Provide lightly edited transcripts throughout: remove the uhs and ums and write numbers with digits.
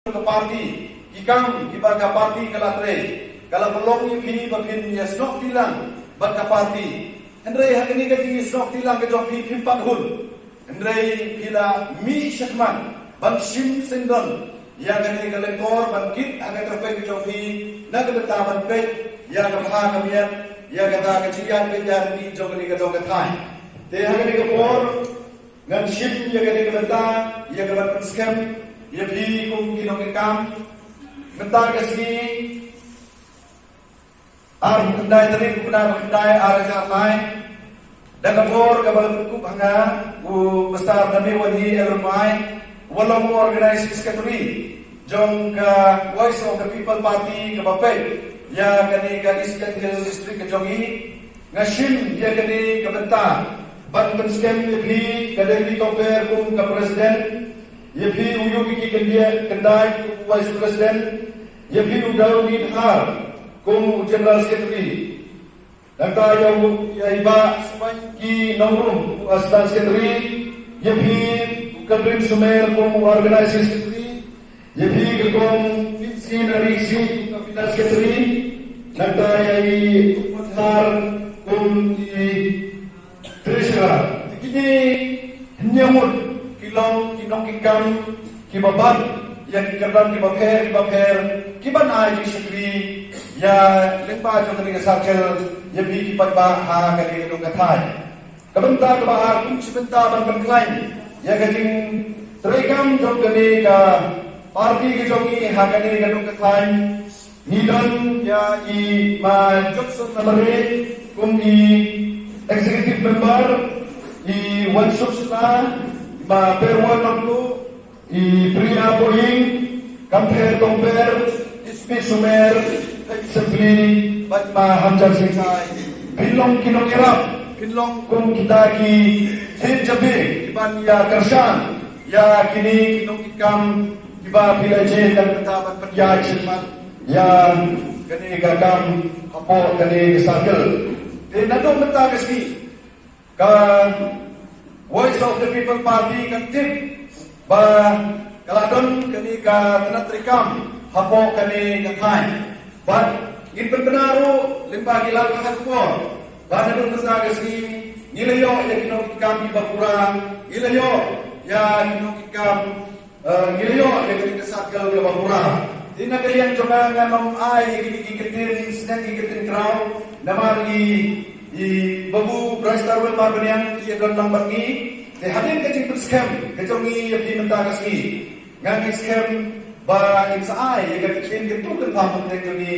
ke parti, kikam kibaga parti kalatre, kalau belum ini bapin ya snok tilang baka parti, Andre hari ini kaji snok tilang ke joki pimpat hun, Andre bila mi syakman, bang sim sendon, yang kini kalengkor bangkit agak terpek ke joki, naga betaban pek, yang kebah kamian, yang kata kecian penjar di joki ke joki thai, te hari ini kepor, ngan sim yang kini kebeta, yang kebat scam. Ya bi kum kinong ikam bentar kasi ar kendai tadi kuna kendai ar jamai dan kapor kabal ku banga u besar nabi wadi elmai walau organize secretary jong ka voice of the people party ka bapai ya kani ka iskandil district ka jongi ngashim ya kani ka benta ban scam ya bi ka dewi toper kum ka president ये भी उयोगी की कंडाई vice president ये भी उदाउनी धार कुम general secretary लगता या इबा की नवरुम अस्तान सेक्रेटरी ये भी कंट्री सुमेर कुम ऑर्गेनाइजिंग सेक्रेटरी ये भी कुम फिनरी सी फिनांस सेक्रेटरी लगता या धार कुम ट्रेजरर किने न्यामुट kilong kikam kibaban ya kikardam kibaper kiban ai kisri ya lempa jo kani sakel ya bi kipat ba ha kani no kathai kabenta ka ba kum sibenta ban banklain ya kajing tregam jo kani ka parti ki jo ki ha kani no kathai nidon ya I ma jokson namare kum I executive member I wansubsna ba perwan naglu I priya boying kamper tomper ispi sumer assembly bat ma hamjar singai pinlong kinong irap pinlong kum kita ki sin jabe iban ya kersan ya kini kinong ikam iba pilaje dan ketaban perjaya silman ya kini gagam apo kini kesakil de nadong menta keski ka Voice of the People Party kantip ba kaladon kani ka tanatrikam hapo kani kathai but in benaru limba gilal kakko ba nadon kasagasi nilayo ya kinong ikam di bakura nilayo ya kinong ikam nilayo ya kini kasakal di bakura tina kalian coba nganong ay gigigitin sinan gigitin kraw namari I babu Brastarwell Marbanian I agon lang bangi te hadin kajing scam kajongi yapi mentakasi ngangi scam ba insai ya kajing ketukan pamut ne joni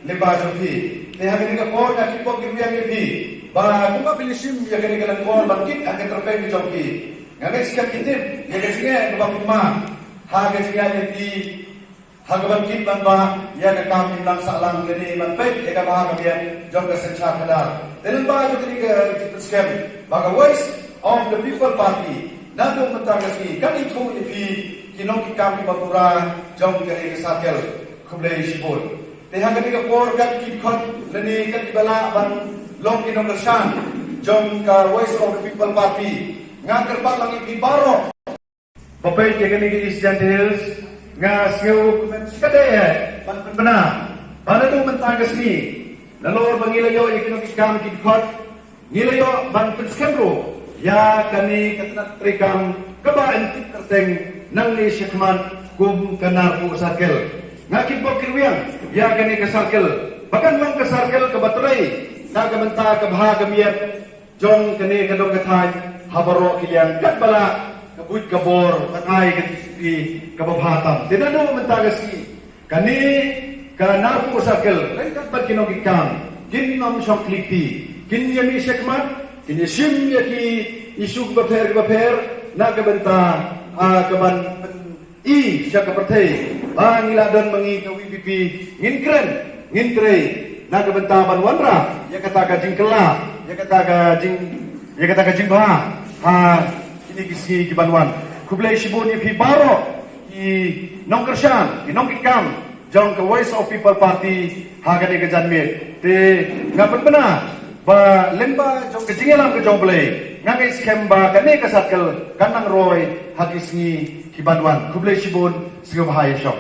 leba jopi te hadin ka por na kipo kirwiang yapi ba kuma bilishim ya kani kalan por bangkit akan terbaik di jopi ngangi scam kitip ya kajing ba kuma ha kajing yapi hagaban kit ban ba ya ka kam lang salang gani man pek ya ka ba kamian jong ka sencha kada dan ba jo kini ka scam baga voice of the people party nado mentagasi kan itu ipi kinong ki kam bakura jong kani ka sakel khublei shibul te ha kani ka por kat ki khot lani ka bala ban long kinong ka shan jong ka voice of the people party ngaker pa lang ipi baro papai ke kani ki Eastern Hills nga siyo kadaya benar pada tu mentagas ni lalu bangilayo ikinong ikam kidkot nilayo ban penskemro ya kani katanat trikam kabaan kitterteng nang ni syakman kum kanarpo sakel nga kibok kirwiang ya kani kasakel bahkan lang kasakel kabaturay nagamenta kabahagamiat jong kani kadong katay habaro kiliang katbala kabut kabor patay kati kababhatam tinano mentagasi kani kanarpo sakel lain kat kinogikam kinnam syokliti kinyami syakmat kinyasim yaki isug baper nagabenta kaban I siya kapatay bangiladon mangi kawipipi nginkre nagabenta banwanra yakataga jingkela yakataga jingba kinigisi kibanwan kublay shibun yapi baro I nong kershan I nong ikam jong ke Voice of People Party hagani ke janmit te ngapan bena ba lemba jong kejingelam ke jong play ngangai skemba kane kasatkel kanang roy hagisngi kibanwan kublai shibun sigabhaya shop.